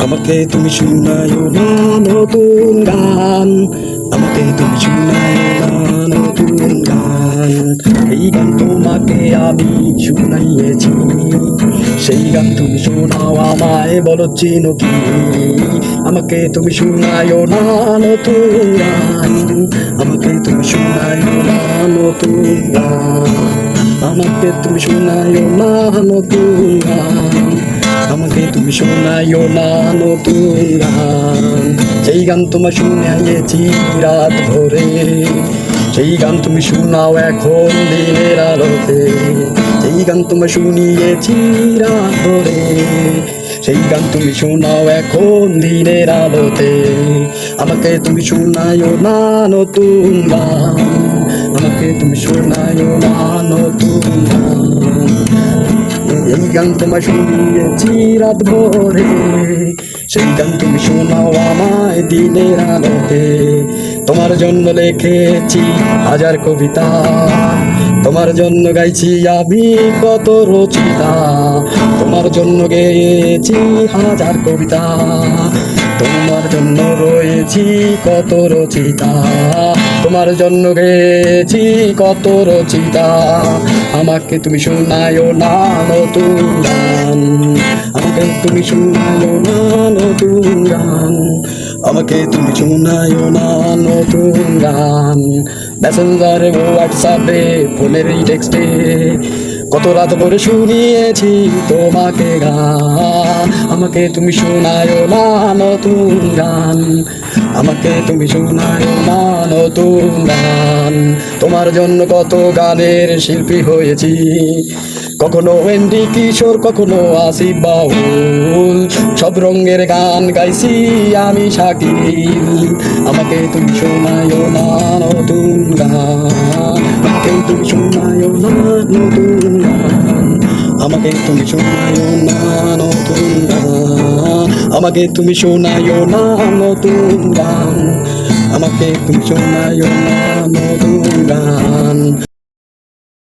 আমাকে তুমি শোনায়ো না নতুন গান, আমাকে তুমি শোনায়ো না নতুন গান। এই গান তোমাকে আমি শুনাইয়েছি, সেই গান তুমি শোনাও আমায়, বলো চিনো কি? আমাকে তুমি শোনায়ো না নতুন গান, আমাকে তুমি শোনায়ো না নতুন গান, আমাকে তুমি শোনায়ো না নতুন গান, আমাকে তুমি শোনায়ো না নতুন গান। সেই গান তোমার শুনাইয়েছি রাত ভরে, সেই গান তুমি শোনাও এখন দিনের আলোতে। সেই গান তোমার শুনিয়েছি রাত ভরে, সেই গান তুমি শোনাও এখন দিনের আলোতে। আমাকে তুমি শোনায়ো না নতুন গান, আমাকে তুমি শোনায়ো না নতুন গান। এই গান তোমায় শুনিয়েছি রাত ভোরে, সেই গান তুমি শোনাও আমায় দিনের আলোতে। তোমার জন্য লিখেছি হাজার কবিতা, তোমার জন্য গাইছি আমি কত রচিতা। তোমার জন্য গেয়েছি হাজার কবিতা, তোমার জন্য রয়েছি কত রচিতা। তোমার জন্য গেয়েছি কত রচিতা। আমাকে তুমি শোনায়ো না নতুন গান, আমাকে তুমি শোনায়ো না নতুন গান, আমাকে তুমি শোনায়ো না নতুন গান। মেসেঞ্জারে হোয়াটসঅ্যাপে ফোনের এই টেক্সটে কত রাত করে শুনিয়েছি তোমাকে গান। আমাকে তুমি শোনায়ো না নতুন গান, আমাকে তুমি শোনায়ো না নতুন গান। তোমার জন্য কত গানের শিল্পী হয়েছি, কখনো এন্ডি কিশোর, কখনো আসিফ বাউল। সব রঙের গান গাইছি আমি শাকিল। আমাকে তুমি শোনায়ো না নতুন গান, আমাকে তুমি শোনায়ো না নতুন গান, আমাকে তুমি শোনায়ো না নতুন গান, আমাকে তুমি শোনায়ো না নতুন গান, আমাকে তুমি শোনায়ো না নতুন গান।